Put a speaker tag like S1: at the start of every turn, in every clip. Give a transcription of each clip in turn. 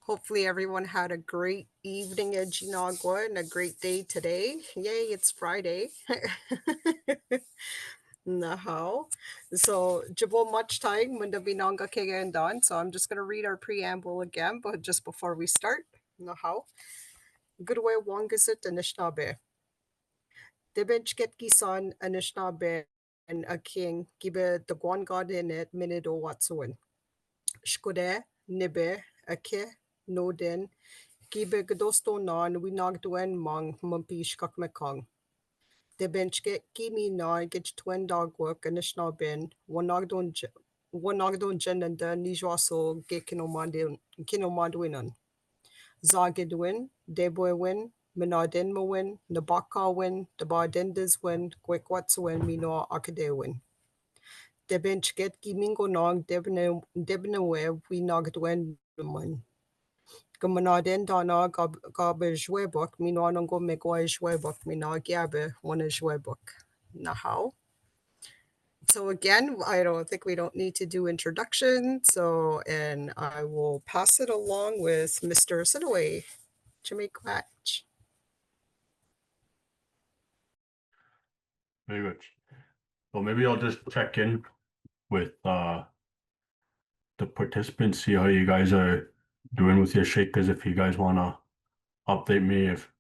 S1: Hopefully everyone had a great evening at Ginagua and a great day today. Yay, it's Friday. Naho. So, Jabo much time when the binanga and done. So I'm just gonna read our preamble again, but just before we start. Naho. Good way Wangasit Anishinaabe. Debich Kisan Anishinaabe and a king gibe the Guan god in it minute or whatsoever. Shkode, Nibe, Ake, Nodin, Gibe Gadosto non winagduen mong mumpish kakmekong. De benchke kimi non gich twin dog work and national bin wanagdon jen and the nijwaso ge kinomadwinan. Zagidwin, Deboywin, Minardin mowin, Nabaka win, the Bardenders win, Quequatswin, Mino Akadewin. De benchket gimingo nog debnewe winagdwen win. Gymanaden dana gabe jouebok, minanongo megoi jouebok, mina gabe one jouebok. Nahau. So again, I don't need to do introduction. So, and I will pass it along with Mr. Assinewai to make match.
S2: Very good. So maybe I'll just check in with the participants, see how you guys are doing with your shakers. If you guys want to update me if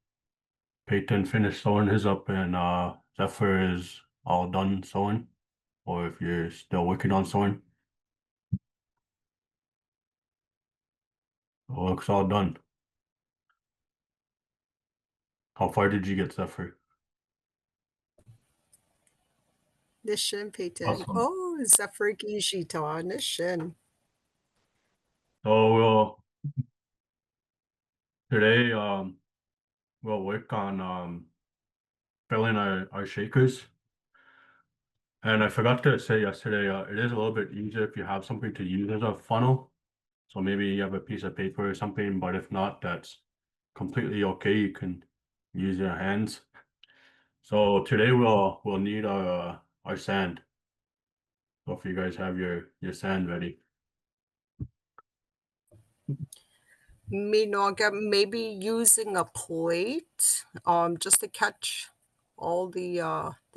S2: Peyton finished sewing his up and Zephyr is all done sewing, or if you're still working on sewing. It looks all done. How far did you get, Zephyr?
S1: Nishin Peyton.
S2: Awesome.
S1: Oh, Zephyr Gishita, Nishin.
S2: So today we'll work on filling our shakers. And I forgot to say yesterday, it is a little bit easier if you have something to use as a funnel. So maybe you have a piece of paper or something, but if not, that's completely okay. You can use your hands. So today we'll need our sand. So if you guys have your sand ready.
S1: Minoga, maybe using a plate, just to catch all the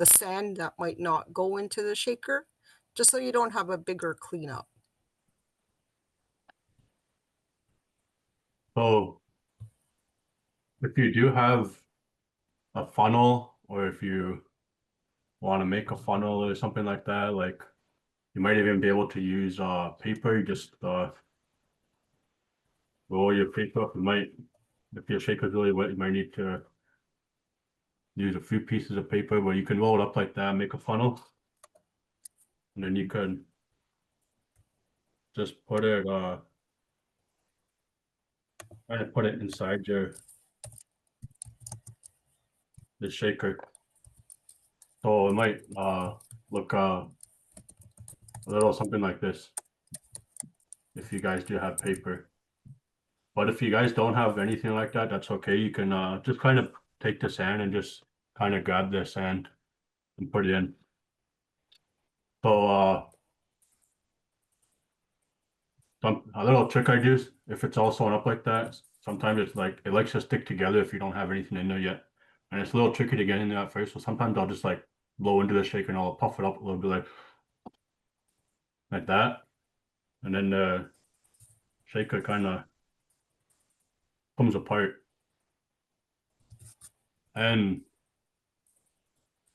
S1: sand that might not go into the shaker, just so you don't have a bigger cleanup.
S2: So if you do have a funnel, or if you want to make a funnel or something like that, like you might even be able to use paper. You just roll your paper up. You might, if your shaker's really wet, you might need to use a few pieces of paper, but you can roll it up like that, make a funnel, and then you can just put it kind of put it inside the shaker. So it might look a little something like this if you guys do have paper. But if you guys don't have anything like that, that's okay. You can just kind of take the sand and just kind of grab the sand and put it in. So a little trick I do, if it's all sewn up like that, sometimes it's like it likes to stick together if you don't have anything in there yet. And it's a little tricky to get in there at first. So sometimes I'll just like blow into the shaker and I'll puff it up a little bit like that. And then the shaker kind of comes apart. And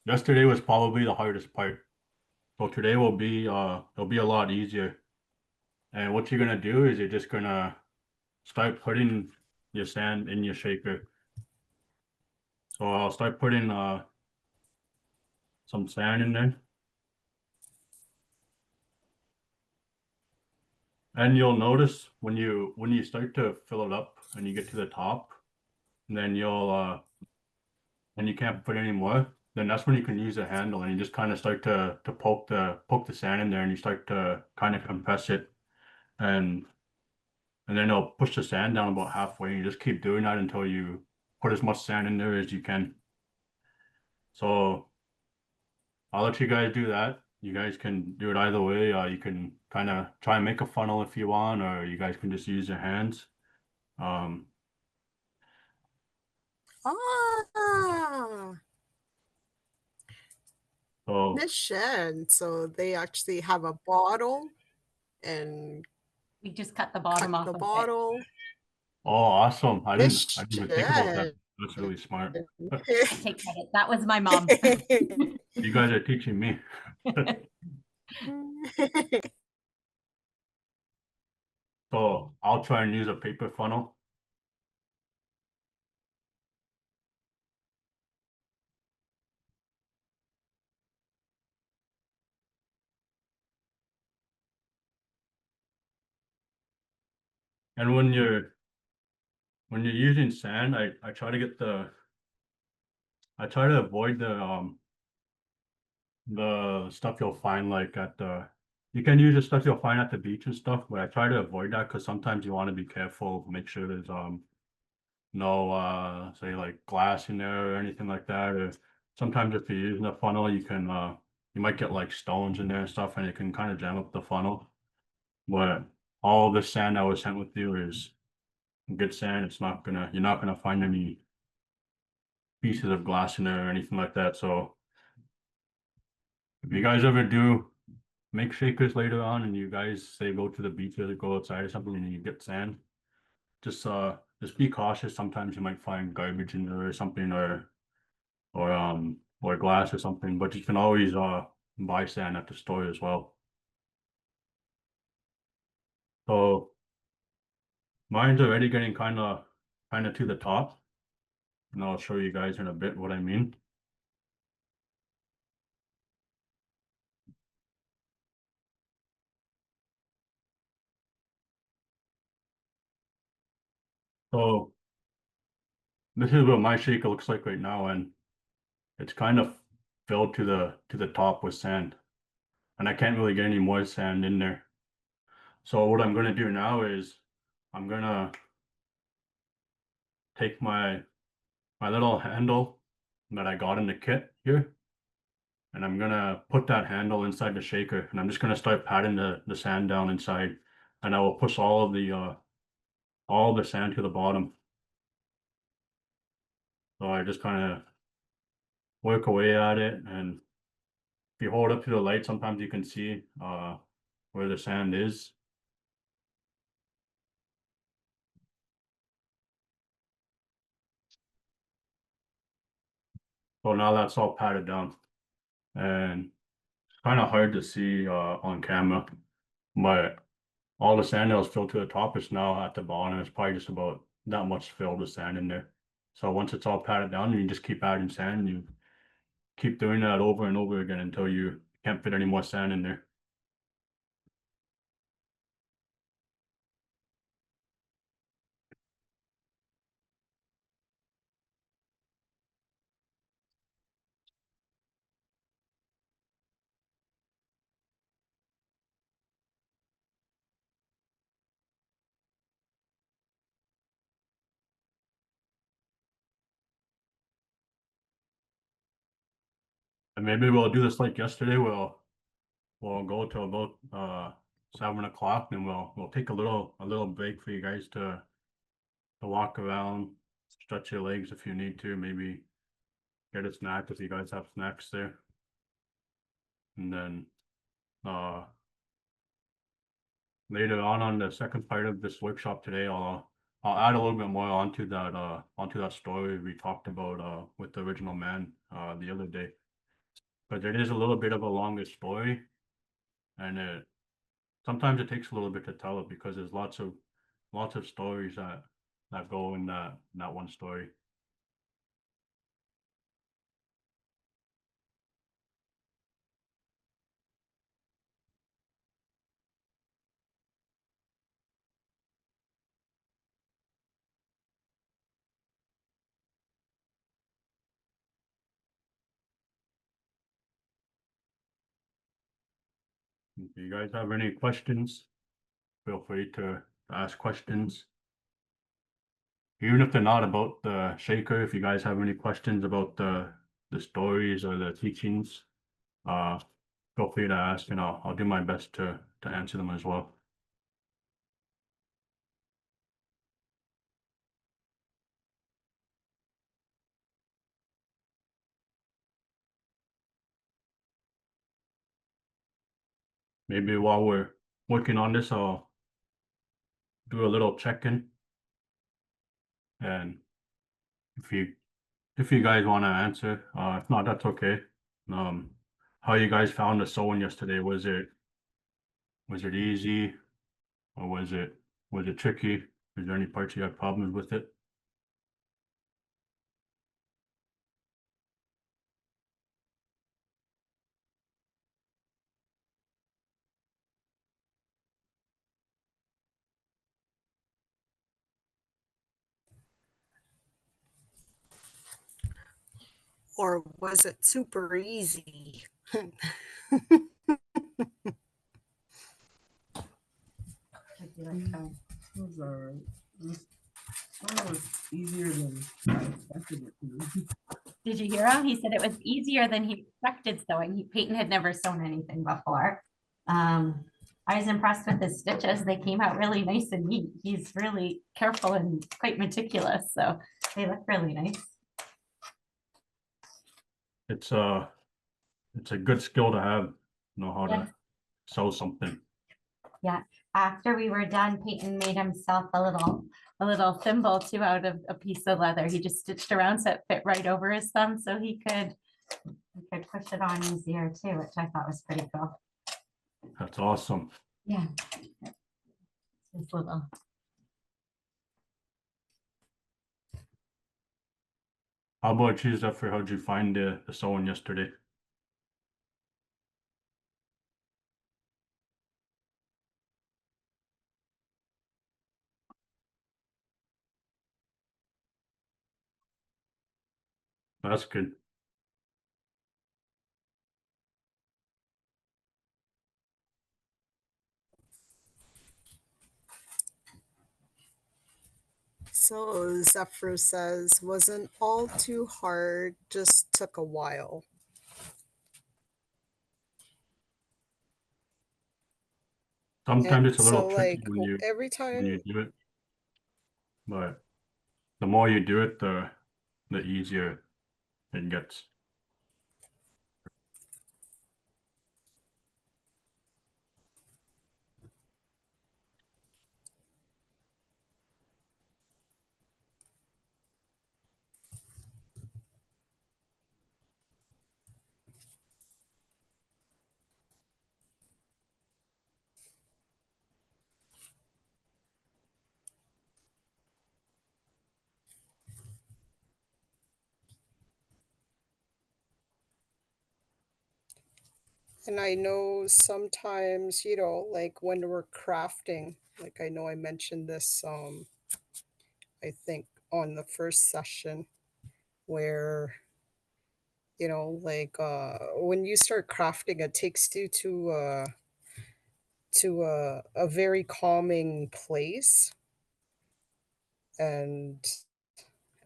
S2: yesterday was probably the hardest part. So today will be it'll be a lot easier. And what you're gonna do is you're just gonna start putting your sand in your shaker. So I'll start putting some sand in there. And you'll notice when you start to fill it up and you get to the top, and then you'll and you can't put any more, then that's when you can use a handle and you just kind of start to poke the sand in there, and you start to kind of compress it, and then it'll push the sand down about halfway, and you just keep doing that until you put as much sand in there as you can. So I'll let you guys do that. You guys can do it either way. You can kind of try and make a funnel if you want, or you guys can just use your hands. Um,
S1: Ah,
S2: so
S1: Nishan. So they actually have a bottle and
S3: We just cut the
S1: cut
S3: bottom off
S1: the
S3: of it.
S1: bottle.
S2: oh, awesome! I didn't even think about that.
S1: Nishan.
S2: That's really smart.
S3: I take credit. That was my mom.
S2: You guys are teaching me. So I'll try and use a paper funnel. And when you're using sand, I try to get I try to avoid the stuff you'll find like at the you can use the stuff you'll find at the beach and stuff, but I try to avoid that because sometimes you want to be careful, make sure there's no say like glass in there or anything like that. Or sometimes if you're using a funnel, you can you might get like stones in there and stuff, and it can kind of jam up the funnel. But all the sand that was sent with you is good sand. You're not gonna find any pieces of glass in there or anything like that. So if you guys ever do make shakers later on and you guys say go to the beach or go outside or something and you get sand, just be cautious. Sometimes you might find garbage in there or something or glass or something, but you can always buy sand at the store as well. So mine's already getting kinda to the top, and I'll show you guys in a bit what I mean. So this is what my shaker looks like right now, and it's kind of filled to the top with sand, and I can't really get any more sand in there. So what I'm gonna do now is I'm gonna take my little handle that I got in the kit here, and I'm gonna put that handle inside the shaker, and I'm just gonna start patting the sand down inside, and I will push all the sand to the bottom. So I just kind of work away at it, and if you hold up to the light, sometimes you can see where the sand is. So now that's all patted down, and it's kind of hard to see on camera, but all the sand that was filled to the top is now at the bottom. It's probably just about that much filled with sand in there. So once it's all patted down, you just keep adding sand, and you keep doing that over and over again until you can't fit any more sand in there. And maybe we'll do this like yesterday. We'll go to about 7 o'clock, and we'll take a little break for you guys to walk around, stretch your legs if you need to, maybe get a snack if you guys have snacks there. And then later on the second part of this workshop today, I'll add a little bit more onto that story we talked about with the original man the other day. But it is a little bit of a longer story, and sometimes it takes a little bit to tell it because there's lots of stories that go in that one story. If you guys have any questions, feel free to ask questions. Even if they're not about the shaker, if you guys have any questions about the stories or the teachings, uh, feel free to ask, and I'll do my best to answer them as well. maybe while we're working on this, I'll do a little check-in. And if you guys want to answer, if not, that's okay. How you guys found the sewing yesterday? Was it easy, or was it tricky? Is there any parts you had problems with it?
S1: Or was it super easy?
S4: It was alright. It was easier than I expected it to be.
S3: Did you hear him? He said it was easier than he expected sewing. Peyton had never sewn anything before. I was impressed with his stitches. They came out really nice and neat. He's really careful and quite meticulous, so they look really nice.
S2: It's a good skill to have, know how
S3: Yeah.
S2: to sew something.
S3: After we were done, Peyton made himself a little thimble too out of a piece of leather. He just stitched around so it fit right over his thumb, so he could push it on easier too, which I thought was pretty cool.
S2: That's awesome.
S3: Yeah. His little.
S2: How about you, Zephyr? How'd you find the sewing yesterday? That's good.
S1: So Zephyr says, wasn't all too hard, just took a while.
S2: Sometimes it's a little
S1: So
S2: tricky
S1: like
S2: when you
S1: every time,
S2: do it, but the more you do it, the easier it gets.
S1: and I know sometimes, like when we're crafting, like I know I mentioned this, I think on the first session where, like when you start crafting, it takes you to a very calming place, and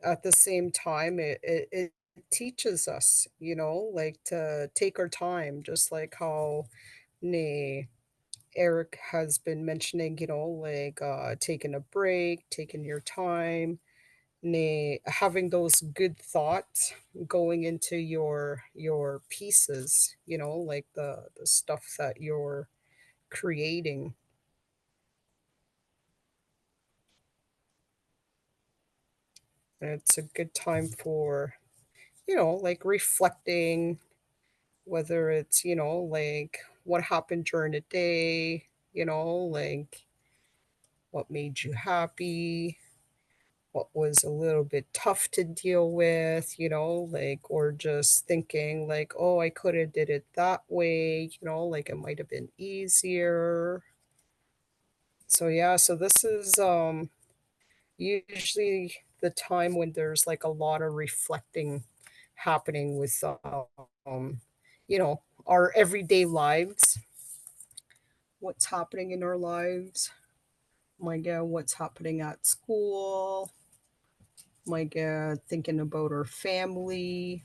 S1: at the same time it teaches us, like to take our time, just like how nay, Eric has been mentioning, like taking a break, taking your time, nay, having those good thoughts going into your pieces, like the stuff that you're creating. And it's a good time for, like reflecting, whether it's, like what happened during the day, like what made you happy, what was a little bit tough to deal with, like, or just thinking like, oh, I could have did it that way, like it might have been easier. So yeah, so this is usually the time when there's like a lot of reflecting happening with our everyday lives, what's happening in our lives, my god, what's happening at school, my god, thinking about our family,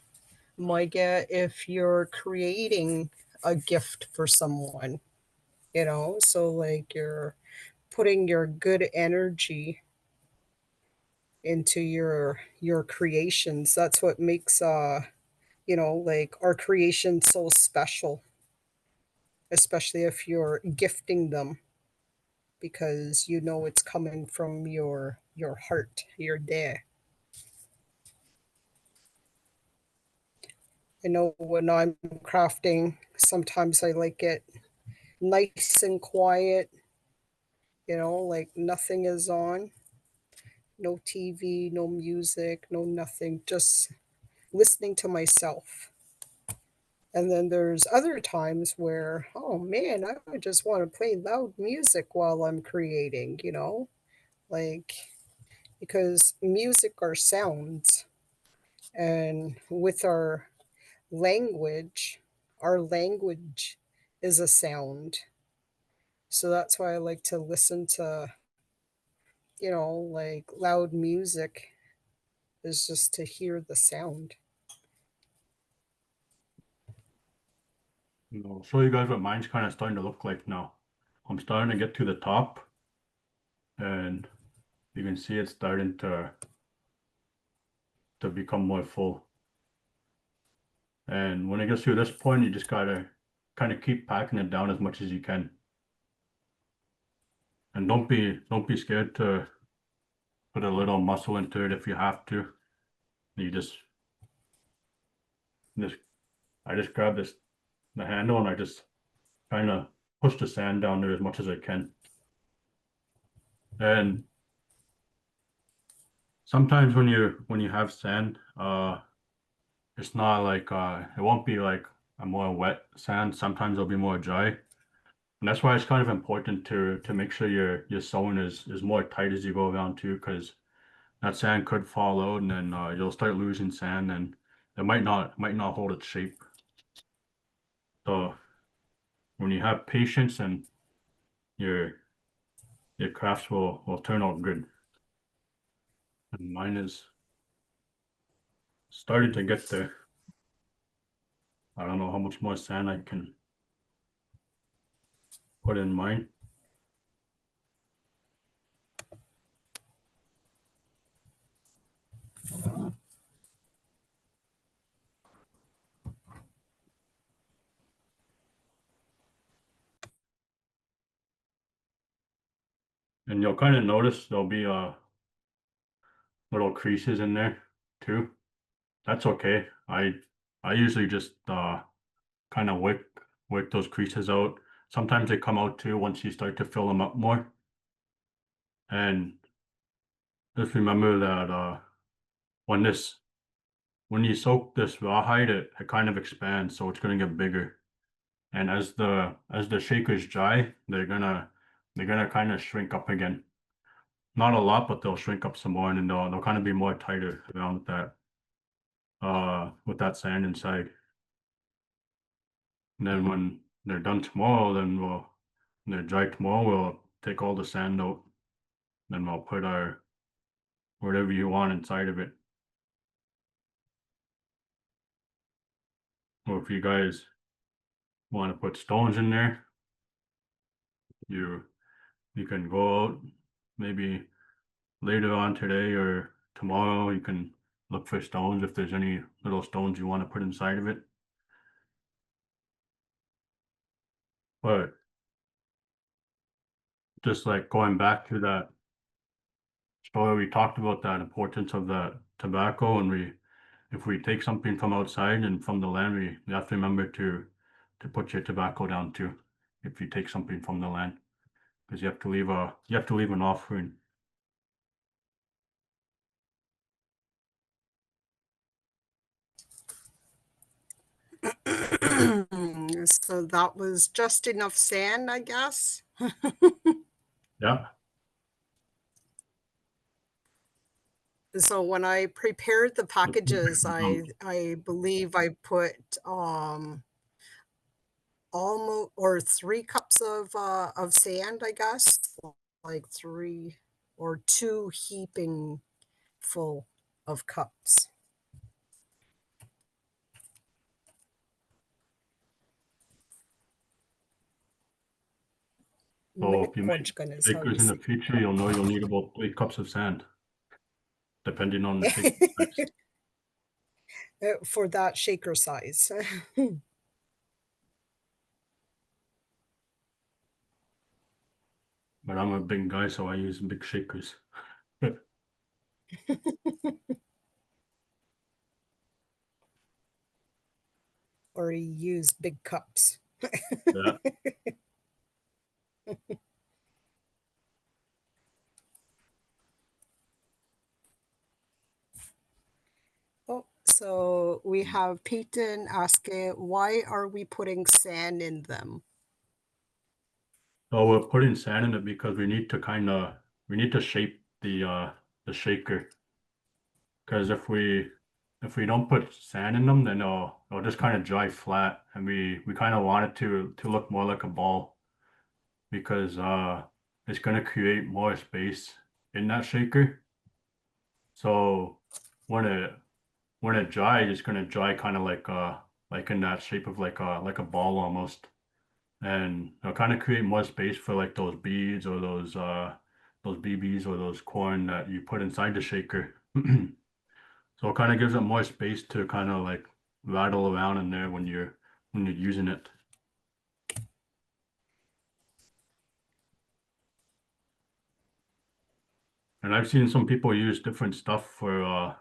S1: my god, if you're creating a gift for someone, so like you're putting your good energy into your creations. That's what makes like our creation so special. especially if you're gifting them, because you know it's coming from your heart, your day. I know when I'm crafting, sometimes I like it nice and quiet, like nothing is on, no TV, no music, no nothing, just listening to myself. And then there's other times where, oh man, I would just want to play loud music while I'm creating, like, because music are sounds. And with our language is a sound. So that's why I like to listen to, like loud music, is just to hear the sound.
S2: I'll show you guys what mine's kind of starting to look like now. I'm starting to get to the top, and you can see it's starting to become more full. And when it gets to this point, you just gotta kind of keep packing it down as much as you can. And don't be scared to put a little muscle into it if you have to. You just I just grab the handle, and I just kind of push the sand down there as much as I can. And sometimes when you have sand, it's not like it won't be like a more wet sand. Sometimes it'll be more dry. And that's why it's kind of important to make sure your sewing is more tight as you go around too, because that sand could fall out, and then you'll start losing sand, and it might not hold its shape. So when you have patience, and your crafts will turn out good. And mine is starting to get there. I don't know how much more sand I can put in mine. And you'll kind of notice there'll be little creases in there too. That's okay. I usually just kind of work those creases out. Sometimes they come out too once you start to fill them up more. And just remember that when you soak this rawhide, it kind of expands, so it's gonna get bigger. And as the shakers dry, they're gonna kind of shrink up again. Not a lot, but they'll shrink up some more, and then they'll kind of be more tighter around with that sand inside. And then when they're done tomorrow, when they're dry tomorrow, we'll take all the sand out. Then we'll put our whatever you want inside of it. Or if you guys want to put stones in there, you can go out maybe later on today or tomorrow. You can look for stones if there's any little stones you want to put inside of it. But just like going back to that story, we talked about that importance of the tobacco, and if we take something from outside and from the land, we have to remember to put your tobacco down too. If you take something from the land, because you have to leave an offering.
S1: So that was just enough sand, I guess.
S2: Yeah.
S1: So when I prepared the packages, I believe I put almost, or 3 cups of sand, I guess, like 3 or 2 heaping full of cups.
S2: So if you make
S1: Mick is how
S2: shakers
S1: you
S2: in the
S1: say.
S2: future, you'll know you'll need about 3 cups of sand, depending on the shaker size.
S1: For that shaker size.
S2: but I'm a big guy, so I use big shakers.
S1: Or you use big cups.
S2: Yeah.
S1: Oh, so we have Peyton asking, why are we putting sand in them?
S2: So we're putting sand in it because we need to shape the shaker. Because if we don't put sand in them, then it'll just kind of dry flat, and we kind of want it to look more like a ball, because it's gonna create more space in that shaker. So when it dries, it's gonna dry kind of like in that shape of like a ball almost, and it'll kind of create more space for like those beads or those BBs or those corn that you put inside the shaker. So it kind of gives it more space to kind of like rattle around in there when you're using it. And I've seen some people use different stuff for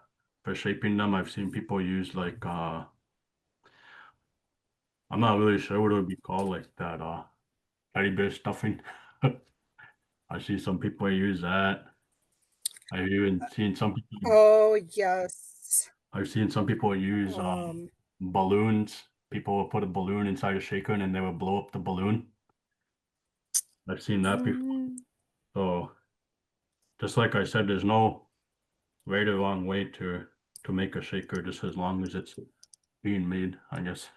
S2: shaping them. I've seen people use like I'm not really sure what it would be called, like that teddy bear stuffing. I see some people use that. I've even seen some people
S1: Oh, yes.
S2: I've seen some people use balloons. People will put a balloon inside a shaker and then they will blow up the balloon. I've seen that before. So just like I said, there's no right or wrong way to make a shaker, just as long as it's being made, I guess.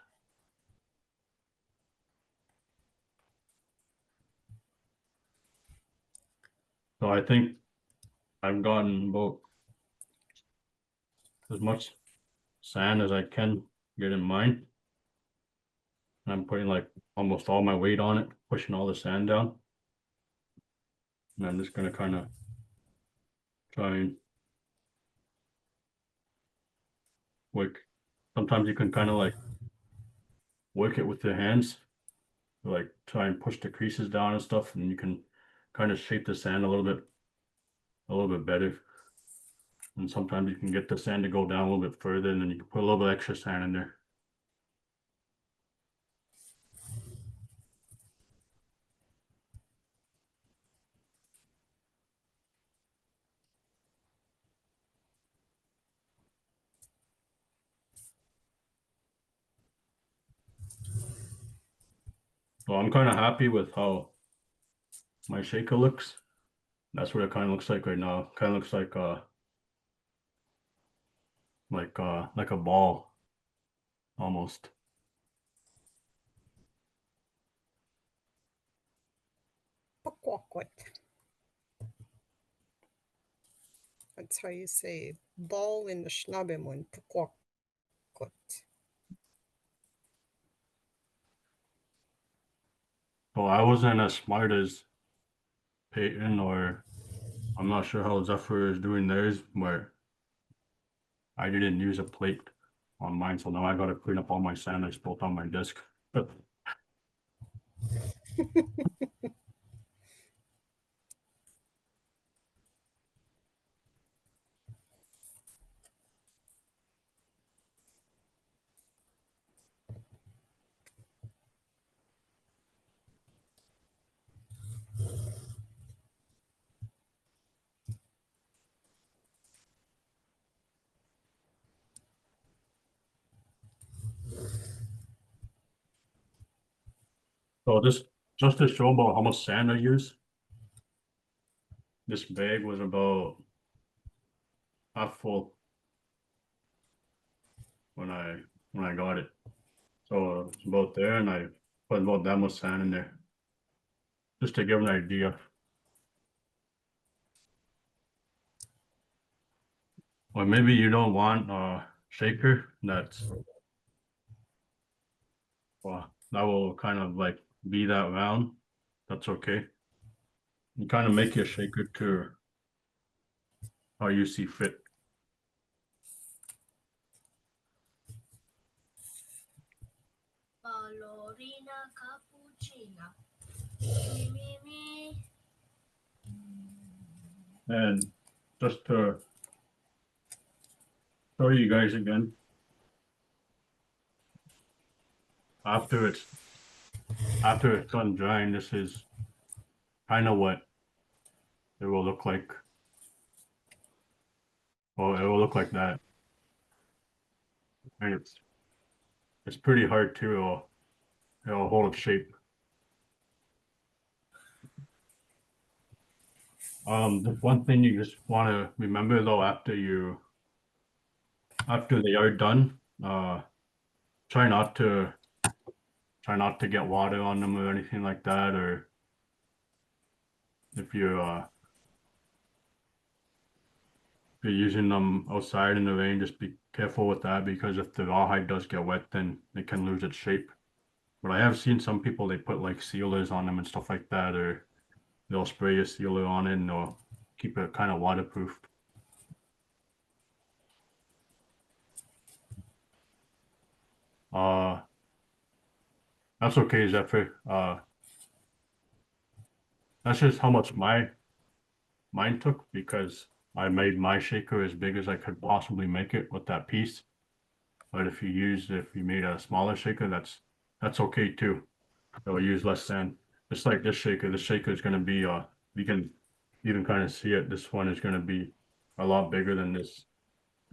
S2: So I think I've gotten about as much sand as I can get in mine. And I'm putting like almost all my weight on it, pushing all the sand down. And I'm just gonna kind of try and work. Sometimes you can kind of like work it with your hands, like try and push the creases down and stuff, and you can kind of shape the sand a little bit better. And sometimes you can get the sand to go down a little bit further, and then you can put a little bit extra sand in there. So I'm kind of happy with how my shaker looks. That's what it kind of looks like right now. Kind of looks like a ball almost.
S1: Pakwakot. That's how you say ball in the Schnabelmund. Pakwakot.
S2: So I wasn't as smart as Peyton, or I'm not sure how Zephyr is doing theirs, but I didn't use a plate on mine, so now I gotta clean up all my sand I spilled on my desk. So just to show about how much sand I use, this bag was about half full when I got it. So it's about there, and I put about that much sand in there, just to give an idea. Or maybe you don't want a shaker that will kind of like be that round. That's okay. You kind of make your shaker to how you see fit.
S5: Ballerina cappuccina. Me, me, me.
S2: And just to show you guys again, after it's done drying, this is kind of what it will look like. Well, it will look like that, and it's pretty hard to it'll hold its shape. The one thing you just want to remember though, after they are done, try not to get water on them or anything like that, or if you're using them outside in the rain, just be careful with that, because if the rawhide does get wet, then it can lose its shape. But I have seen some people, they put like sealers on them and stuff like that, or they'll spray a sealer on it and they'll keep it kind of waterproof. That's okay, Zephyr. That's just how much mine took, because I made my shaker as big as I could possibly make it with that piece. But if you made a smaller shaker, that's okay too. It'll use less sand. Just like this shaker. This shaker is gonna be you can even kind of see it. This one is gonna be a lot bigger than this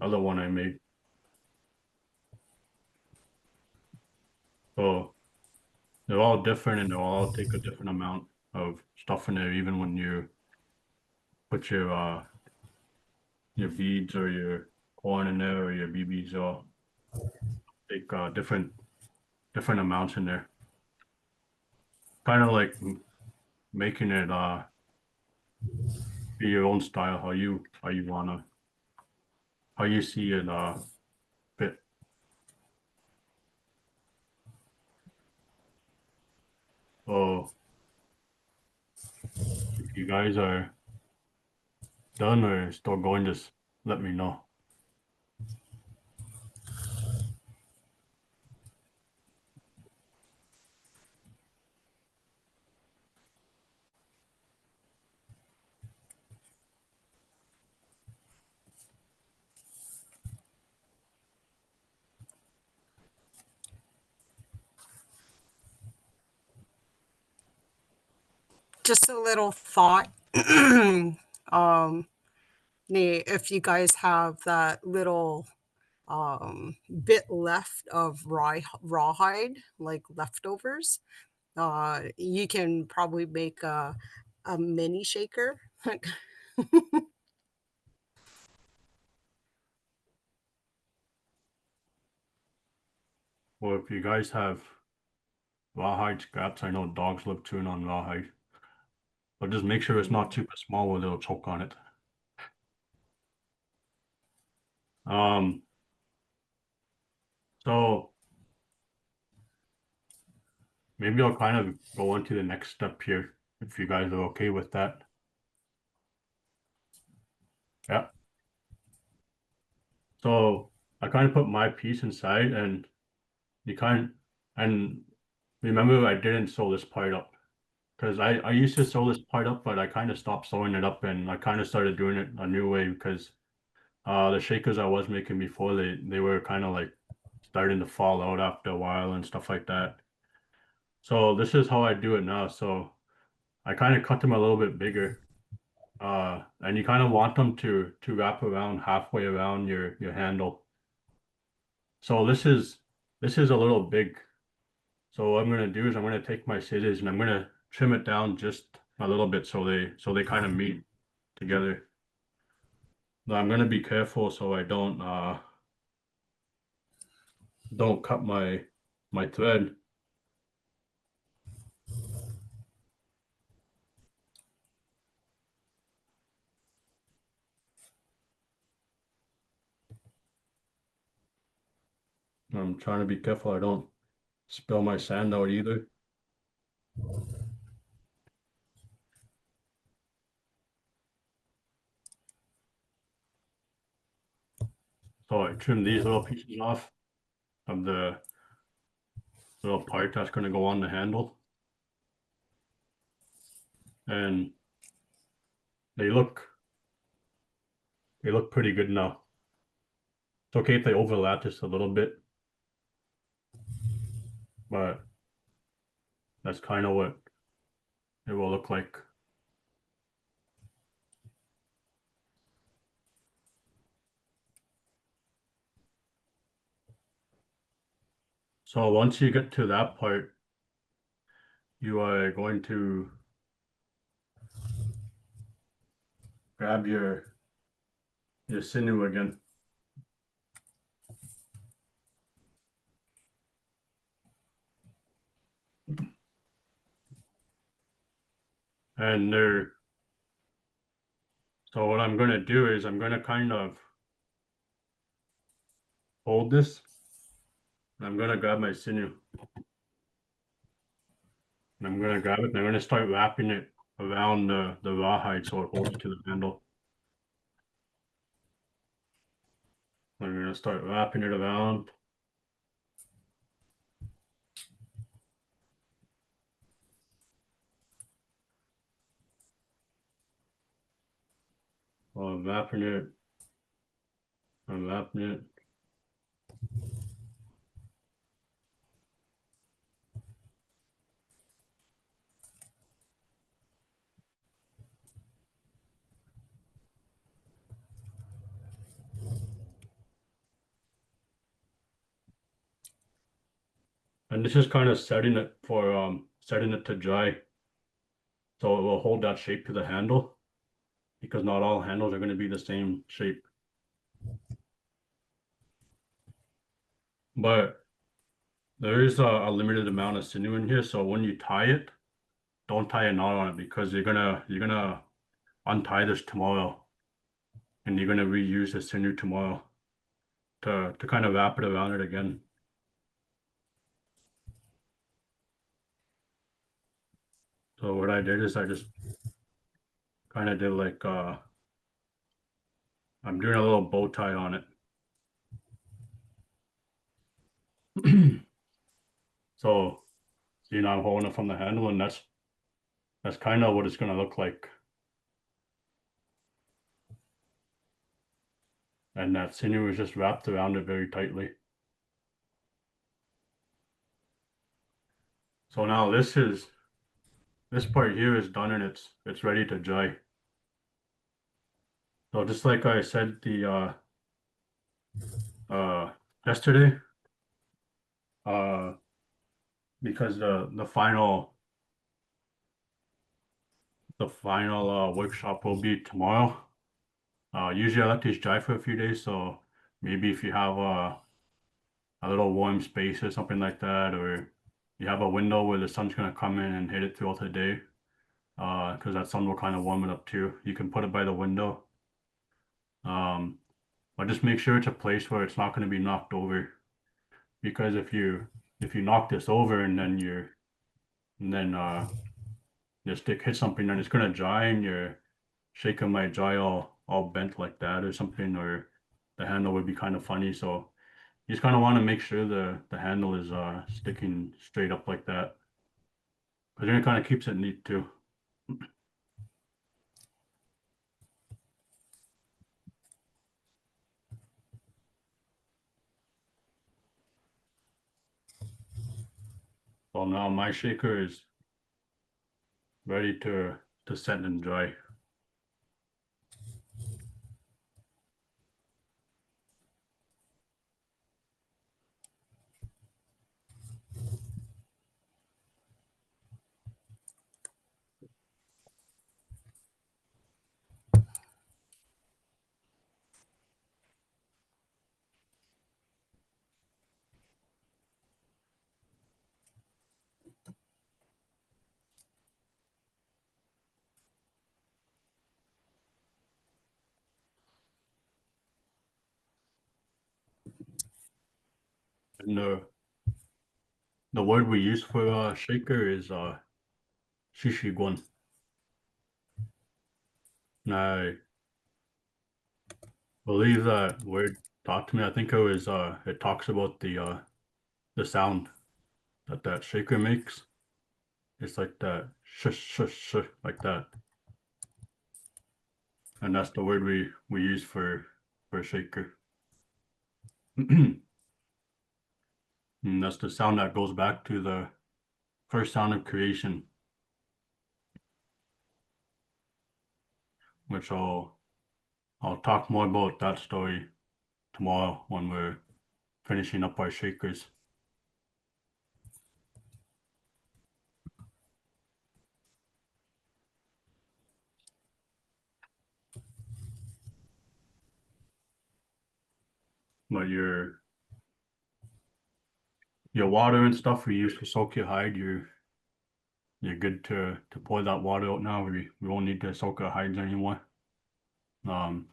S2: other one I made. So they're all different, and they'll all take a different amount of stuff in there, even when you put your beads or your corn in there, or your BBs, or take different amounts in there. Kind of like making it be your own style, how you see it fit. So if you guys are done or still going, just let me know.
S1: Just a little thought. If you guys have that little bit left of rawhide, like leftovers, you can probably make a mini shaker.
S2: Or if you guys have rawhide scraps, I know dogs love chewing on rawhide, but just make sure it's not super small or they'll choke on it. So maybe I'll kind of go on to the next step here, if you guys are okay with that. Yeah. So I kind of put my piece inside, and and remember, I didn't sew this part up, because I used to sew this part up, but I kind of stopped sewing it up, and I kind of started doing it a new way, because the shakers I was making before, they were kind of like starting to fall out after a while and stuff like that. So this is how I do it now. So I kind of cut them a little bit bigger. And you kind of want them to wrap around halfway around your handle. So this is a little big. So what I'm gonna do is I'm gonna take my scissors and I'm gonna trim it down just a little bit, so they kind of meet together. Now I'm gonna be careful so I don't cut my thread. I'm trying to be careful I don't spill my sand out either. So I trim these little pieces off of the little part that's going to go on the handle. And they look they look pretty good now. It's okay if they overlap just a little bit, but that's kind of what it will look like. So once you get to that part, you are going to grab your sinew again. And so what I'm going to do is I'm going to kind of hold this. And I'm going to grab my sinew. And I'm going to grab it and I'm going to start wrapping it around the rawhide so it holds to the handle. I'm going to start wrapping it around. I'm wrapping it. I'm wrapping it. And this is kind of setting it for setting it to dry. So it will hold that shape to the handle because not all handles are going to be the same shape. But there is a limited amount of sinew in here, so when you tie it, don't tie a knot on it because you're gonna untie this tomorrow, and you're gonna reuse the sinew tomorrow to kind of wrap it around it again. So what I did is I just kind of did like I'm doing a little bow tie on it. So you know I'm holding it from the handle, and that's kind of what it's gonna look like. And that sinew is just wrapped around it very tightly. So now this part here is done and it's ready to dry. So just like I said yesterday, because the final workshop will be tomorrow. Usually I let these dry for a few days, so maybe if you have a little warm space or something like that, or you have a window where the sun's gonna come in and hit it throughout the day, because that sun will kind of warm it up too. You can put it by the window. But just make sure it's a place where it's not going to be knocked over, because if you knock this over and then your stick hits something, then it's going to dry and your shaker might dry all bent like that or something, or the handle would be kind of funny. So you just kind of want to make sure the handle is sticking straight up like that, because then it kind of keeps it neat too. Well, now my shaker is ready to set and dry. And the word we use for shaker is shishiguan. And I believe that word taught to me. I think it was it talks about the sound that shaker makes. It's like that shush shush shush like that. And that's the word we use for shaker. And that's the sound that goes back to the first sound of creation, which I'll talk more about that story tomorrow when we're finishing up our shakers. But your water and stuff we use to soak your hide, you're good to pour that water out now. We won't need to soak our hides anymore. And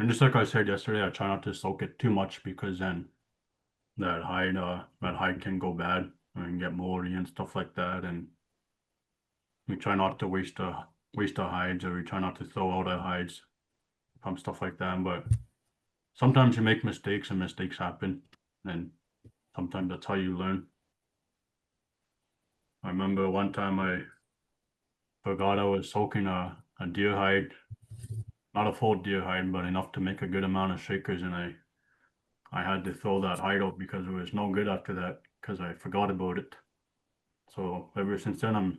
S2: just like I said yesterday, I try not to soak it too much because then that hide can go bad and get moldy and stuff like that. And we try not to waste our hides, or we try not to throw out our hides from stuff like that. But sometimes you make mistakes and mistakes happen, and sometimes that's how you learn. I remember one time I forgot I was soaking a deer hide, not a full deer hide, but enough to make a good amount of shakers, and I had to throw that hide out because it was no good after that because I forgot about it. So ever since then, I'm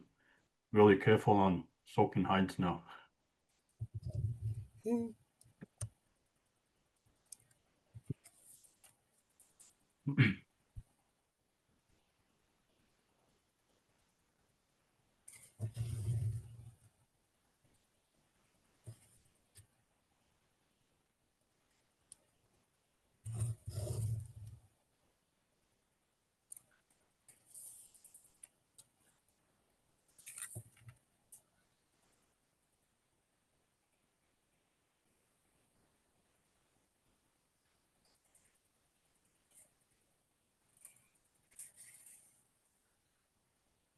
S2: really careful on soaking hides now.
S1: Mm.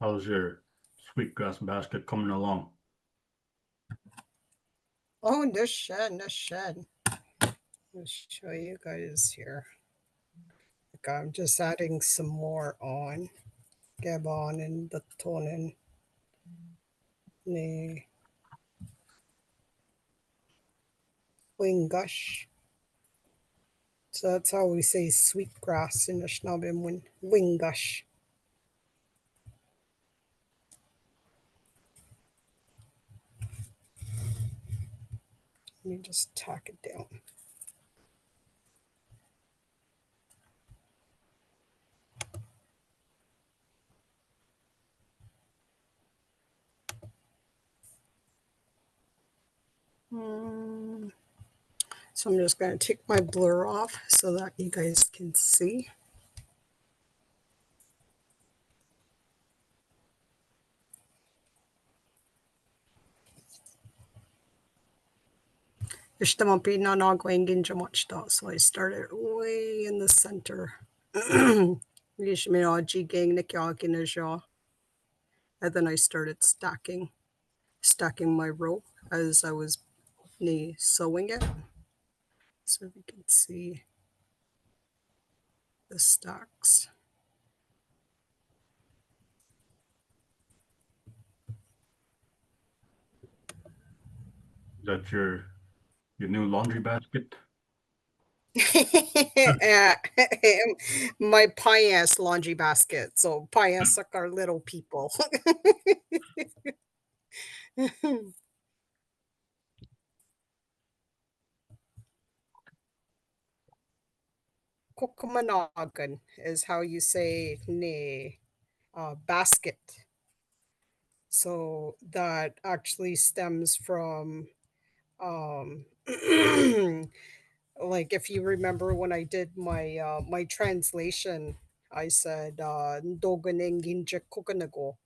S2: How's your sweetgrass basket coming along?
S1: Oh, no shed, no shed. I'll show you guys here. Like I'm just adding some more on. Gabon and the tonen. Ni wingush. So that's how we say sweetgrass in the Schnabin wingush. Let me just tack it down. So I'm just going to take my blur off so that you guys can see. So I started way in the center. And then I started stacking my row as I was sewing it. So we can see the stacks.
S2: Is that your new laundry basket?
S1: My pie-ass laundry basket. So pie-ass are little people. Kukumanagan is how you say ne basket. So that actually stems from like if you remember when I did my translation, I said Doganing Ginja Kokanago,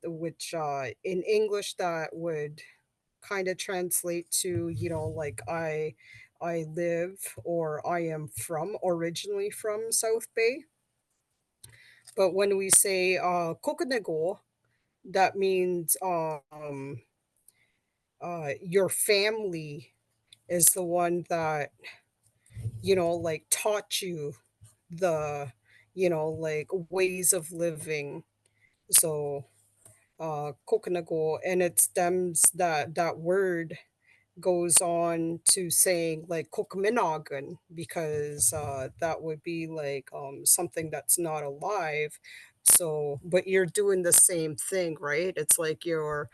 S1: which in English that would kind of translate to, like I live or I am from originally from South Bay. But when we say Kokanago, that means your family is the one that like taught you the like ways of living. So Kokinago, and it stems that word goes on to saying like Kokaminagan, because that would be like something that's not alive. So, but you're doing the same thing, right? It's like your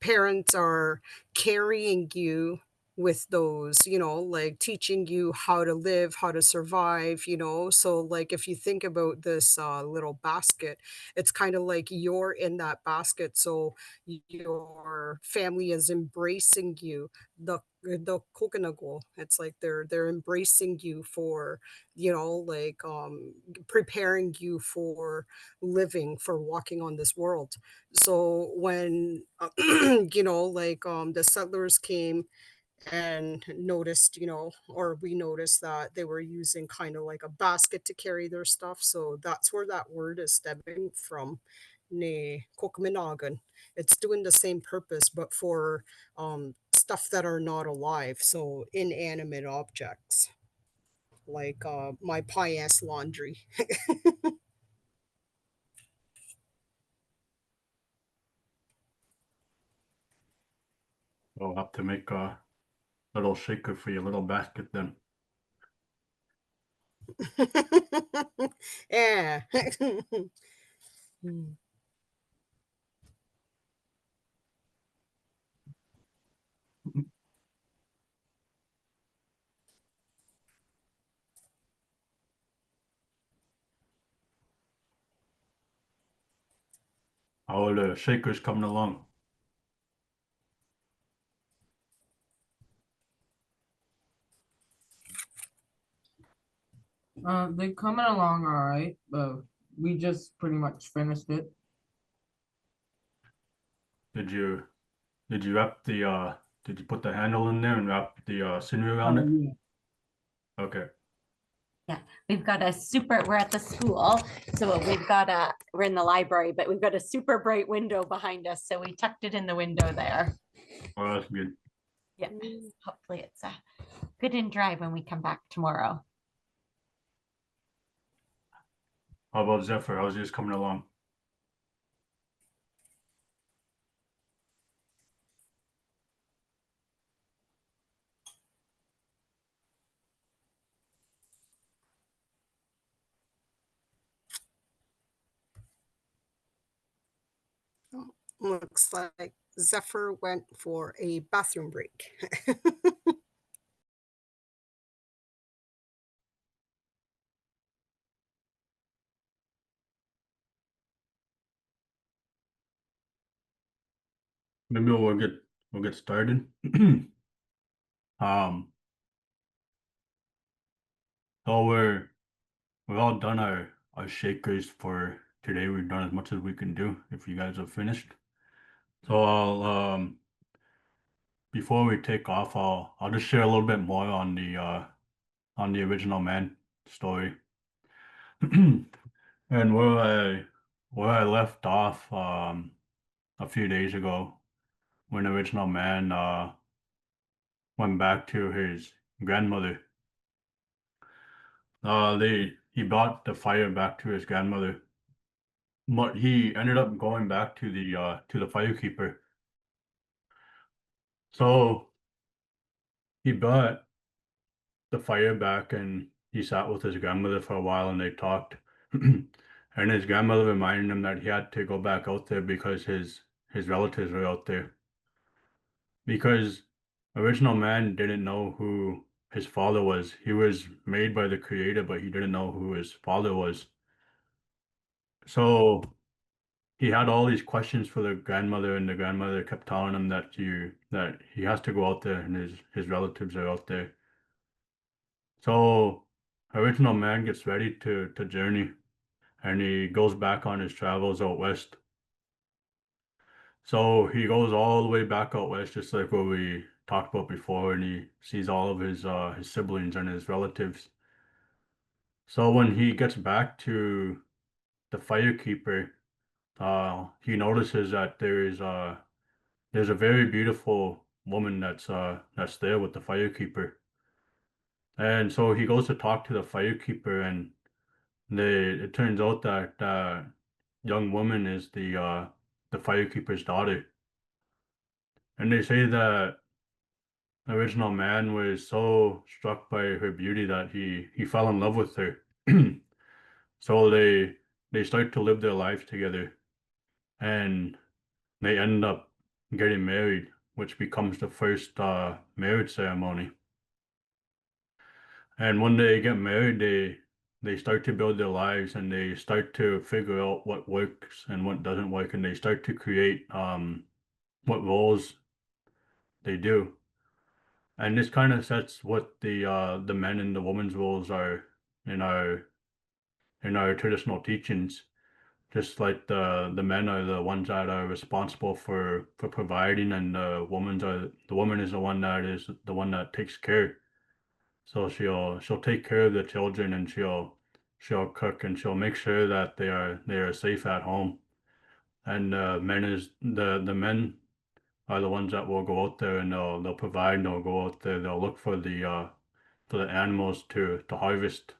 S1: parents are carrying you with those, like teaching you how to live, how to survive, so like if you think about this little basket, it's kind of like you're in that basket, so your family is embracing you, the kokinago. It's like they're embracing you for, like preparing you for living, for walking on this world. So when like the settlers came and noticed, or we noticed that they were using kind of like a basket to carry their stuff, so that's where that word is stemming from, ne kokminagan. It's doing the same purpose but for stuff that are not alive, so inanimate objects, like my pious laundry.
S2: I'll have to make a little shaker for your little basket then.
S1: Yeah.
S2: How are the shakers coming along?
S4: They're coming along all right, but we just pretty much finished it.
S2: Did you wrap the did you put the handle in there and wrap the sinew around it?
S4: Yeah.
S2: Okay.
S3: We've got we're at the school, so we're in the library, but we've got a super bright window behind us, so we tucked it in the window there.
S2: Well, that's good.
S3: Yeah, hopefully it's good and dry when we come back tomorrow.
S2: How about Zephyr? How's yours coming along?
S1: Looks like Zephyr went for a bathroom break.
S2: Maybe we'll get started. Um, so we're all done our shakers for today. We've done as much as we can do. If you guys are finished, so I'll before we take off, I'll just share a little bit more on the original man story. And where I left off a few days ago, when the original man went back to his grandmother. He brought the fire back to his grandmother, but he ended up going back to the firekeeper. So he brought the fire back and he sat with his grandmother for a while and they talked. And his grandmother reminded him that he had to go back out there because his relatives were out there. Because original man didn't know who his father was. He was made by the creator, but he didn't know who his father was. So he had all these questions for the grandmother, and the grandmother kept telling him that he has to go out there and his relatives are out there. So original man gets ready to journey and he goes back on his travels out west. So he goes all the way back out west, just like what we talked about before, and he sees all of his siblings and his relatives. So when he gets back to the firekeeper, he notices that there's a very beautiful woman that's there with the firekeeper. And so he goes to talk to the firekeeper, and it turns out that young woman is the firekeeper's daughter. And they say that the original man was so struck by her beauty that he fell in love with her. So they start to live their lives together, and they end up getting married, which becomes the first marriage ceremony. And when they get married, they start to build their lives, and they start to figure out what works and what doesn't work, and they start to create what roles they do. And this kind of sets what the men and the women's roles are in our traditional teachings. Just like the men are the ones that are responsible for providing, and the woman is the one that takes care. So she'll take care of the children, and she'll cook, and she'll make sure that they are safe at home. And the men are the ones that will go out there, and they'll provide, and they'll go out there, they'll look for the animals to harvest.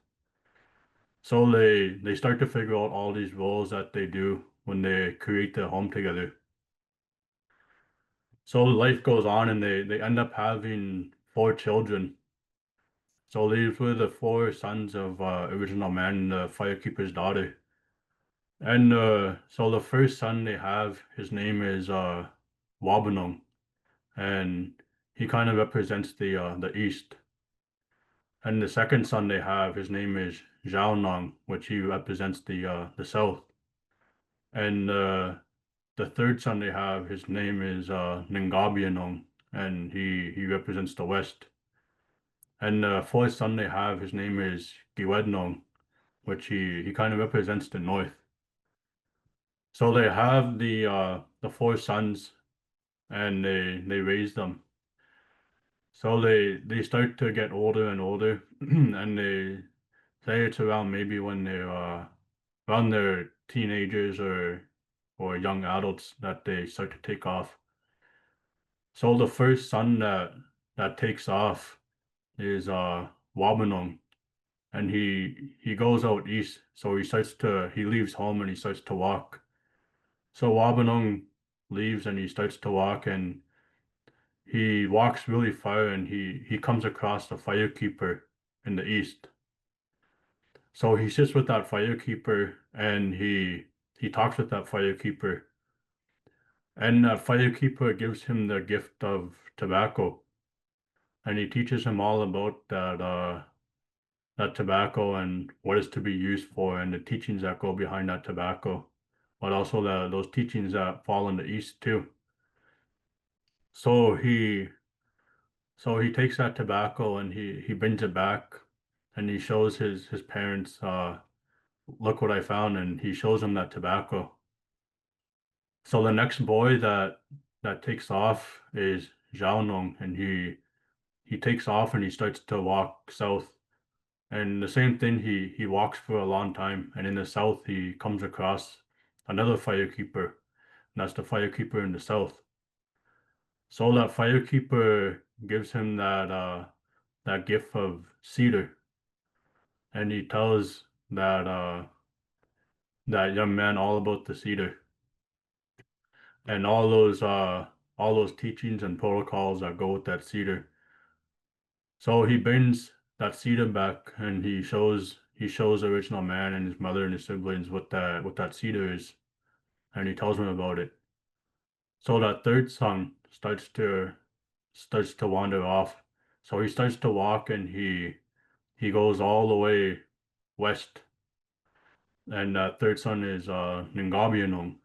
S2: So they start to figure out all these roles that they do when they create their home together. So life goes on, and they end up having 4 children. So these were the 4 sons of original man, the firekeeper's daughter. And so the first son they have, his name is Wabanong, and he kind of represents the east. And the second son they have, his name is Zhaonong, which he represents the south. And the third son they have, his name is Ningabianong, and he represents the west. And the fourth son they have, his name is Giwednong, which he kind of represents the north. So they have the 4 sons, and they raise them. So they start to get older and older, and they say it's around maybe when they're around their teenagers or young adults that they start to take off. So the first son that takes off is Wabanong, and he goes out east. So he leaves home, and he starts to walk. So Wabanong leaves, and he starts to walk, and he walks really far, and he comes across the firekeeper in the east. So he sits with that firekeeper, and he talks with that firekeeper. And that firekeeper gives him the gift of tobacco, and he teaches him all about that tobacco and what is to be used for, and the teachings that go behind that tobacco, but also those teachings that fall in the east too. So he takes that tobacco, and he brings it back, and he shows his parents, look what I found, and he shows them that tobacco. So the next boy that takes off is Zhaonong, and he takes off, and he starts to walk south. And the same thing, he walks for a long time, and in the south he comes across another firekeeper, and that's the firekeeper in the south. So that firekeeper gives him that gift of cedar, and he tells that young man all about the cedar and all those teachings and protocols that go with that cedar. So he brings that cedar back, and he shows the original man and his mother and his siblings what that cedar is, and he tells them about it. So that third son starts to wander off. So he starts to walk, and he goes all the way west. And that third son is Ningabianong.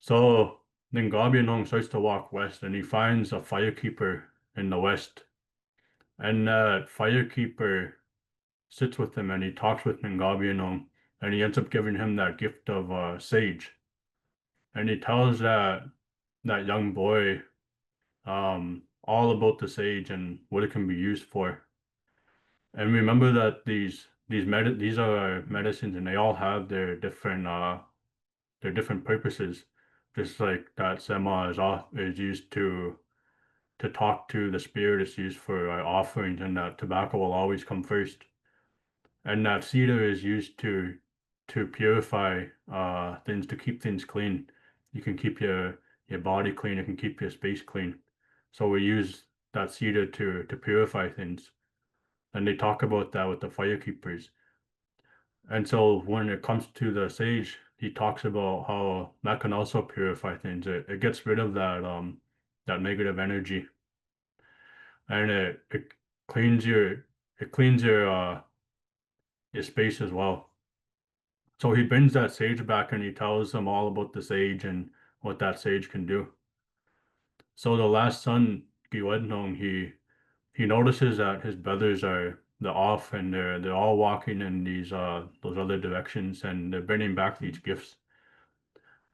S2: So Ningabianong starts to walk west, and he finds a firekeeper in the west. And that firekeeper sits with him, and he talks with Ningabianong, and he ends up giving him that gift of sage. And he tells that young boy all about the sage and what it can be used for. And remember that these are medicines, and they all have their different purposes. Just like that sema is used to talk to the spirit, is used for offerings, and that tobacco will always come first. And that cedar is used to to purify things, to keep things clean. You can keep your body clean, you can keep your space clean. So we use that cedar to purify things. And they talk about that with the fire keepers. And so when it comes to the sage, he talks about how that can also purify things. It gets rid of that negative energy, and it cleans your space as well. So he brings that sage back and he tells them all about the sage and what that sage can do. So the last son, Giwednong, he notices that his brothers they're off and they're all walking in those other directions and they're bringing back these gifts.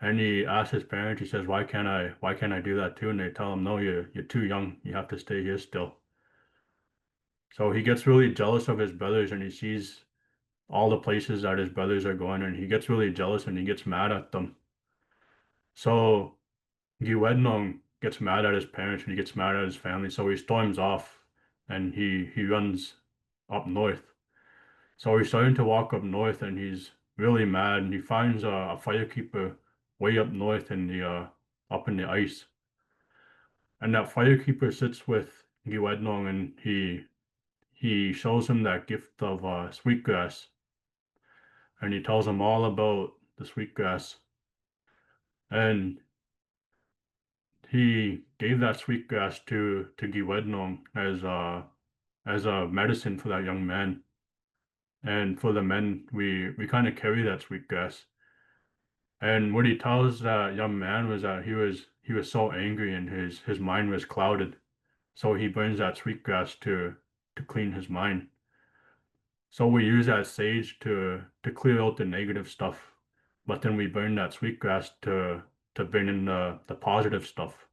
S2: And he asks his parents, he says, why can't I do that too? And they tell him, no, you're too young. You have to stay here still. So he gets really jealous of his brothers and he sees all the places that his brothers are going and he gets really jealous and he gets mad at them. So Giwednong gets mad at his parents and he gets mad at his family. So he storms off and he runs up north. So he's starting to walk up north and he's really mad and he finds a firekeeper way up north in the up in the ice. And that firekeeper sits with Giwednong and he shows him that gift of sweetgrass. And he tells him all about the sweetgrass. And he gave that sweetgrass to Giwednong as a medicine for that young man. And for the men, we kind of carry that sweetgrass. And what he tells that young man was that he was so angry and his mind was clouded. So he burns that sweetgrass to clean his mind. So we use that sage to clear out the negative stuff, but then we burn that sweetgrass to bring in the positive stuff.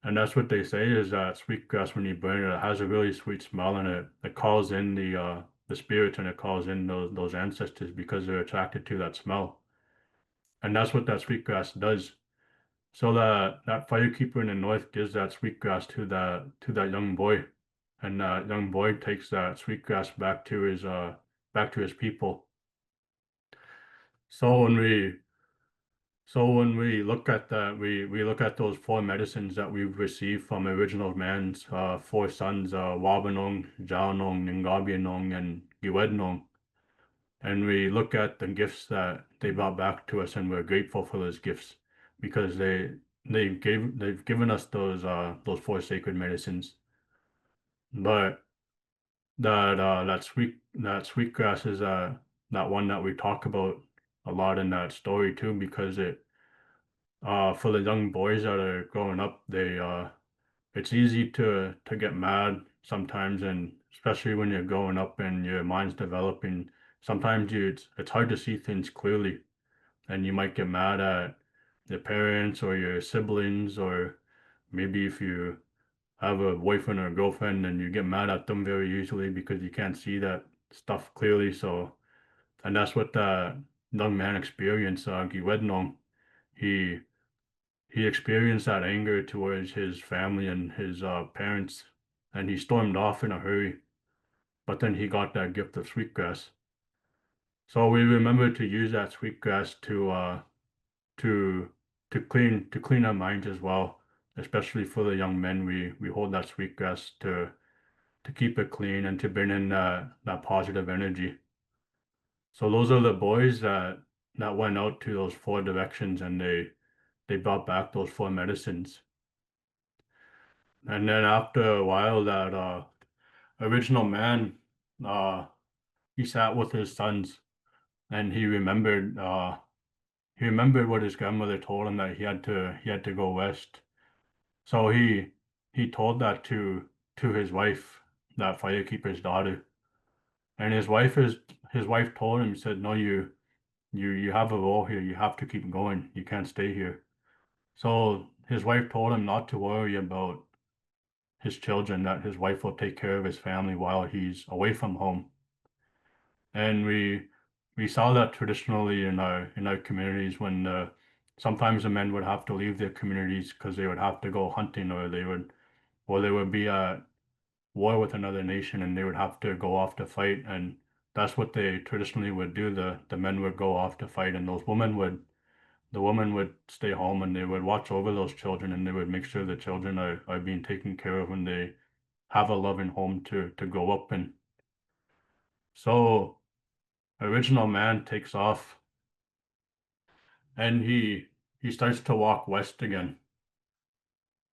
S2: And that's what they say is that sweetgrass, when you burn it, it has a really sweet smell and it calls in the spirits and it calls in those ancestors because they're attracted to that smell. And that's what that sweetgrass does. So that firekeeper in the north gives that sweetgrass to that young boy, and that young boy takes that sweetgrass back to his people. So when we look at that, we look at those four medicines that we've received from original man's four sons, Wabanong, Jaonong, Ningabianong, and Giwednong. And we look at the gifts that they brought back to us, and we're grateful for those gifts because they've given us those four sacred medicines. But that sweetgrass is that one that we talk about a lot in that story too, because it for the young boys that are growing up, it's easy to get mad sometimes, and especially when you're growing up and your mind's developing, sometimes it's hard to see things clearly, and you might get mad at your parents or your siblings, or maybe if you have a boyfriend or a girlfriend and you get mad at them very easily because you can't see that stuff clearly. So, and that's what the young man experienced, Giwednong. He he experienced that anger towards his family and his parents, and he stormed off in a hurry. But then he got that gift of sweetgrass. So we remember to use that sweetgrass to clean our minds as well, especially for the young men. We hold that sweetgrass to keep it clean and to bring in that positive energy. So those are the boys that went out to those four directions and they brought back those four medicines. And then after a while, that original man, he sat with his sons, and he remembered what his grandmother told him that he had to go west. So he told that to his wife, that firekeeper's daughter, and his wife told him, said, no, you have a role here. You have to keep going. You can't stay here. So his wife told him not to worry about his children, that his wife will take care of his family while he's away from home. And we saw that traditionally in our communities when sometimes the men would have to leave their communities because they would have to go hunting, or they would be at war with another nation and they would have to go off to fight. And that's what they traditionally would do. The men would go off to fight, and the women would stay home, and they would watch over those children, and they would make sure the children are being taken care of, and they have a loving home to grow up in. So original man takes off, and he starts to walk west again.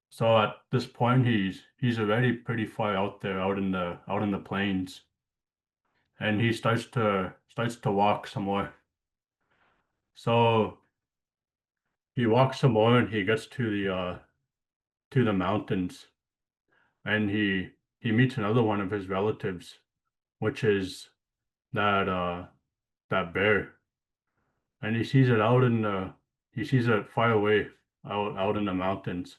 S2: So at this point, he's already pretty far out there, out in the plains, and he starts to walk some more. So he walks some more, and he gets to the mountains, and he meets another one of his relatives, which is that bear, and he sees it far away out in the mountains,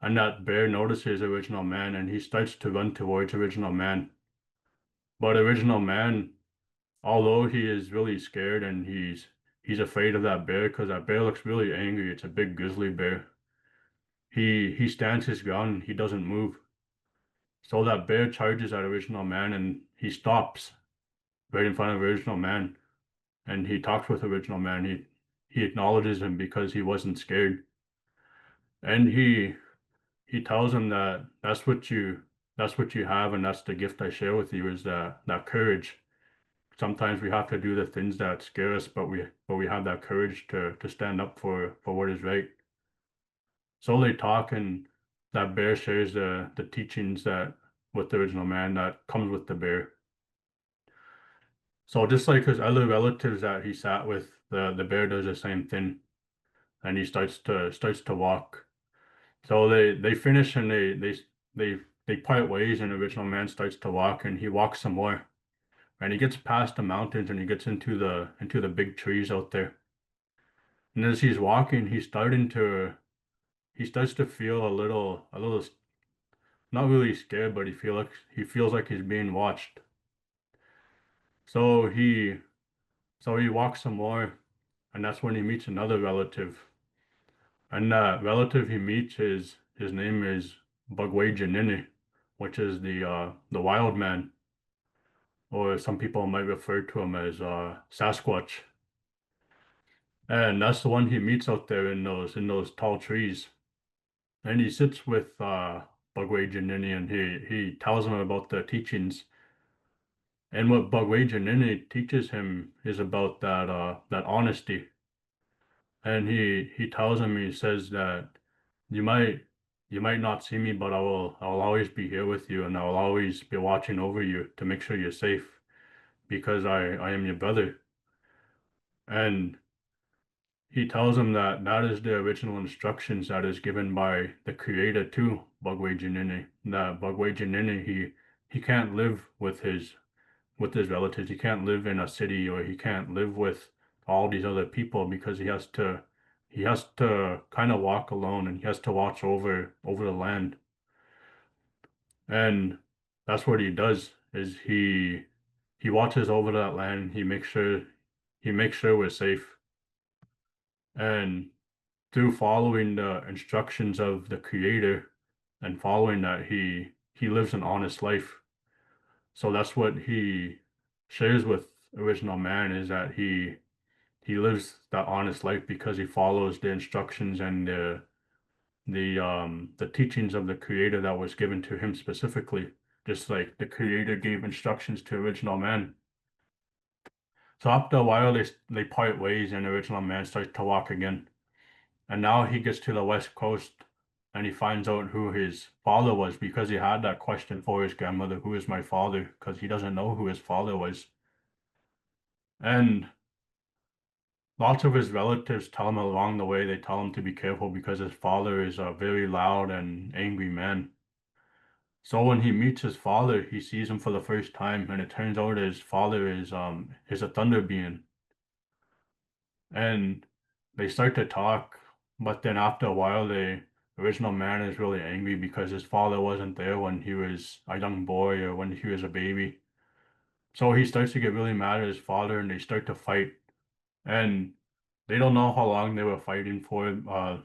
S2: and that bear notices original man, and he starts to run towards original man. But original man, although he is really scared and he's afraid of that bear because that bear looks really angry, it's a big grizzly bear. He stands his ground, he doesn't move. So that bear charges at original man, and he stops right in front of original man, and he talks with original man. He acknowledges him because he wasn't scared, and he tells him that that's what you have, and that's the gift I share with you, is that courage. Sometimes we have to do the things that scare us, but we have that courage to stand up for what is right. So they talk, and that bear shares the teachings that with the original man that comes with the bear. So just like his other relatives that he sat with, the bear does the same thing, and he starts to walk. So they finish, and they part ways, and the original man starts to walk, and he walks some more, and he gets past the mountains, and he gets into the big trees out there. And as he's walking, he starts to feel a little not really scared, but he feels like he's being watched. So he walks some more, and that's when he meets another relative. And that relative he meets, his name is Bugwajanini, which is the wild man, or some people might refer to him as Sasquatch. And that's the one he meets out there in those tall trees. And he sits with Bugwajanini, and he tells him about the teachings. And what Bugwajanini teaches him is about that honesty. And he tells him, he says that you might not see me, but I will always be here with you, and I will always be watching over you to make sure you're safe, because I am your brother. And he tells him that that is the original instructions that is given by the creator to Bugwajanini. That Bugwajanini, he can't live with his relatives. He can't live in a city, or he can't live with all these other people, because he has to kind of walk alone, and he has to watch over the land. And that's what he does, is he watches over that land. He makes sure we're safe. And through following the instructions of the creator and following that, he lives an honest life. So that's what he shares with original man, is that he lives that honest life because he follows the instructions and the teachings of the creator that was given to him specifically, just like the creator gave instructions to original man. So after a while, they part ways, and original man starts to walk again. And now he gets to the west coast, and he finds out who his father was, because he had that question for his grandmother, who is my father? Because he doesn't know who his father was. And lots of his relatives tell him along the way, they tell him to be careful because his father is a very loud and angry man. So when he meets his father, he sees him for the first time, and it turns out his father is a thunder being. And they start to talk, but then after a while, the original man is really angry because his father wasn't there when he was a young boy or when he was a baby. So he starts to get really mad at his father, and they start to fight. And they don't know how long they were fighting for.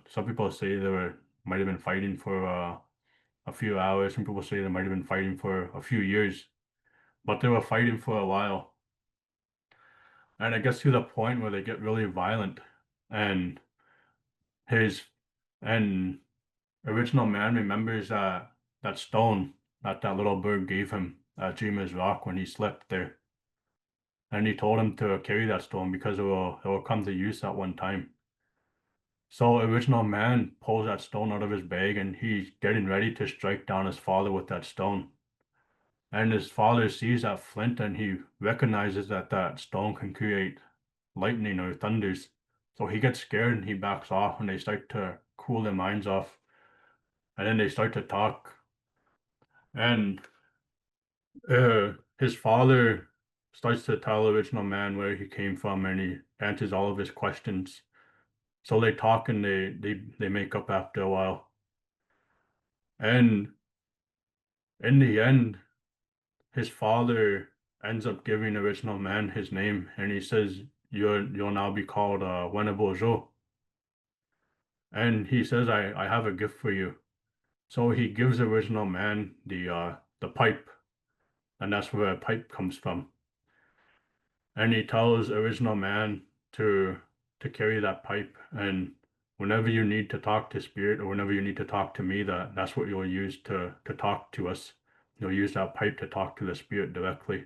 S2: Some people say might have been fighting for a few hours. Some people say they might have been fighting for a few years. but they were fighting for a while. And it gets to the point where they get really violent, and his and original man remembers that stone that that little bird gave him at Dreamer's Rock when he slept there. And he told him to carry that stone because it will come to use at one time. So original man pulls that stone out of his bag and he's getting ready to strike down his father with that stone. And his father sees that flint and he recognizes that that stone can create lightning or thunders. So he gets scared and he backs off and they start to cool their minds off. And then they start to talk. And his father starts to tell original man where he came from and he answers all of his questions. So they talk and they make up after a while. And in the end, his father ends up giving original man his name and he says, you'll now be called Wenebojo. And he says, I have a gift for you. So he gives original man the pipe, and that's where a pipe comes from. And he tells original man to carry that pipe, and whenever you need to talk to spirit or whenever you need to talk to me, that's what you'll use to talk to us. You'll use that pipe to talk to the spirit directly.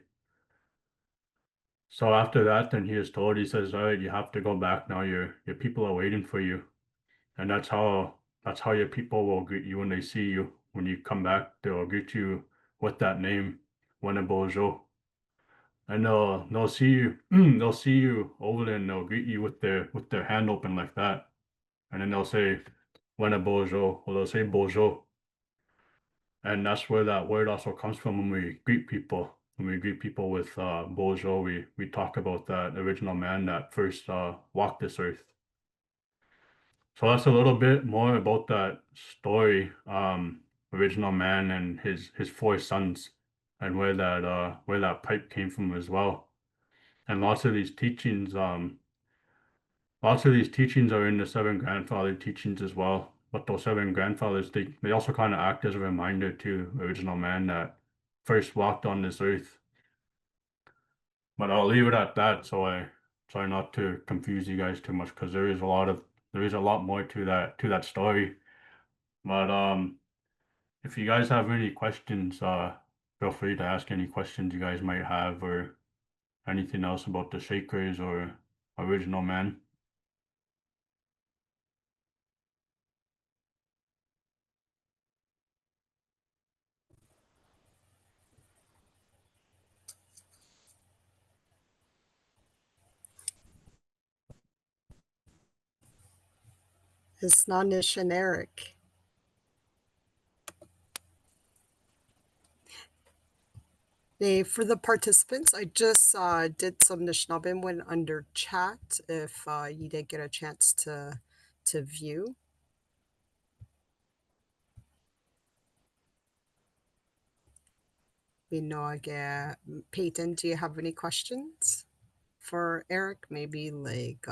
S2: So after that, then he is told, he says, all right, you have to go back now. Your people are waiting for you. And that's how your people will greet you when they see you. When you come back, they will greet you with that name, Wenebojo. And they'll see you they'll see you over there and they'll greet you with their hand open like that. And then they'll say Wenebojo or they'll say Bojo. And that's where that word also comes from when we greet people. When we greet people with Bojo, we talk about that original man that first walked this earth. So that's a little bit more about that story, original man and his four sons, and where that pipe came from as well. And lots of these teachings are in the seven grandfather teachings as well. But those seven grandfathers, they also kind of act as a reminder to original man that first walked on this earth. But I'll leave it at that, so I try not to confuse you guys too much, because there is a lot more to that story. But if you guys have any questions, feel free to ask any questions you guys might have or anything else about the Shakers or original man.
S1: It's Nanish and Eric. For the participants, I just did some Nishnabin under chat if you didn't get a chance to view. Peyton, do you have any questions for Eric? Maybe like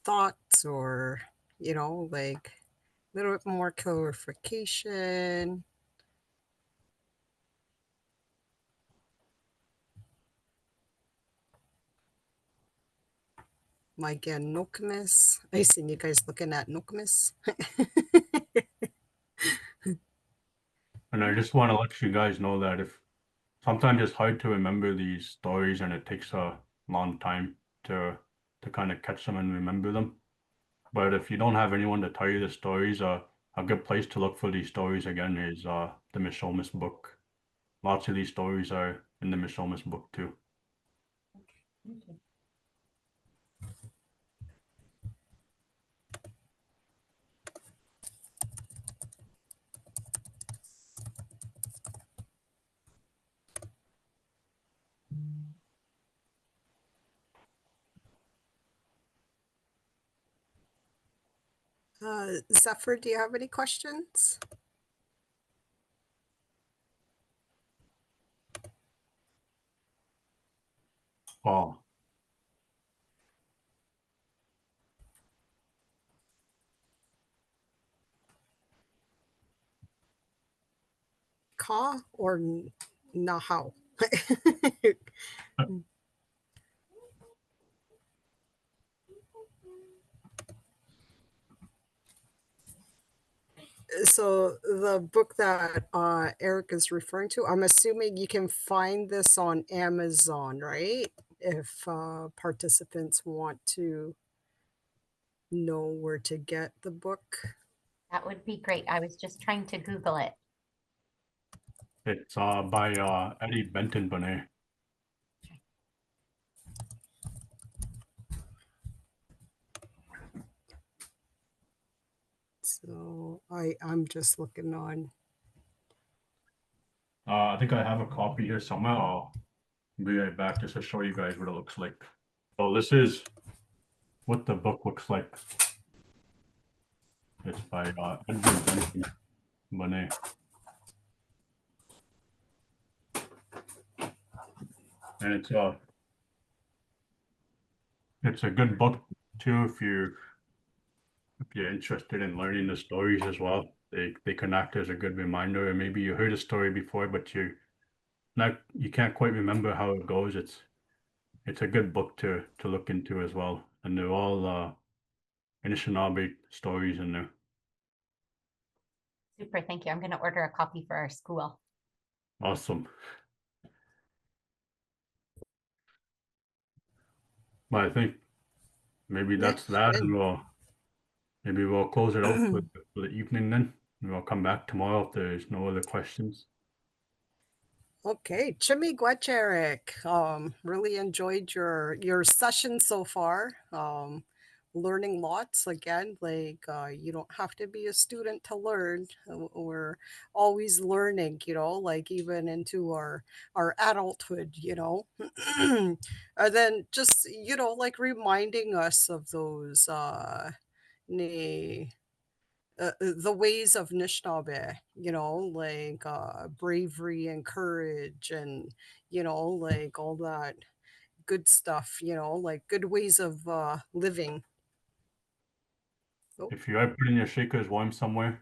S1: thoughts or, like a little bit more clarification. Again, Nokmis. I seen you guys looking at Nokmis.
S2: And I just want to let you guys know that if sometimes it's hard to remember these stories and it takes a long time to kind of catch them and remember them. But if you don't have anyone to tell you the stories, a good place to look for these stories again is the Mishomis book. Lots of these stories are in the Mishomis book too.
S1: Zephyr, do you have any questions?
S2: Oh,
S1: Ka or Nahau? So the book that Eric is referring to, I'm assuming you can find this on Amazon, right? If participants want to know where to get the book.
S3: That would be great. I was just trying to Google it.
S2: It's by Eddie Benton Bonet.
S1: So I'm just looking on.
S2: I think I have a copy here somewhere. I'll be right back just to show you guys what it looks like. So this is what the book looks like. It's by Edward Benton Bonet. And it's a good book too if you're interested in learning the stories as well. They can act as a good reminder, or maybe you heard a story before, but you can't quite remember how it goes. It's a good book to look into as well, and they're all Anishinaabe stories in there.
S3: Super, thank you. I'm going to order a copy for our school.
S2: Awesome. But I think maybe that's that,
S1: good.
S2: and we'll close it out for the evening then. And we'll come back tomorrow if there's no other questions.
S1: Okay, Chimigwech, Eric. Really enjoyed your session so far. Learning lots again. Like you don't have to be a student to learn. We're always learning, like even into our adulthood, and then just like reminding us of those the ways of Nishnawbe, like bravery and courage and, like all that good stuff, like good ways of living. Oh.
S2: If you are putting your shakers warm somewhere,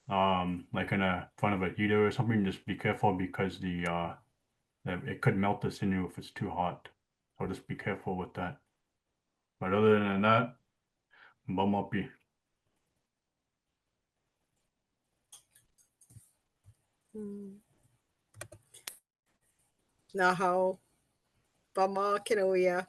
S2: like in front of a heater or something, just be careful because it could melt the sinew if it's too hot. So just be careful with that. But other than that, bum uppy.
S1: Naho, Bama Kinoya.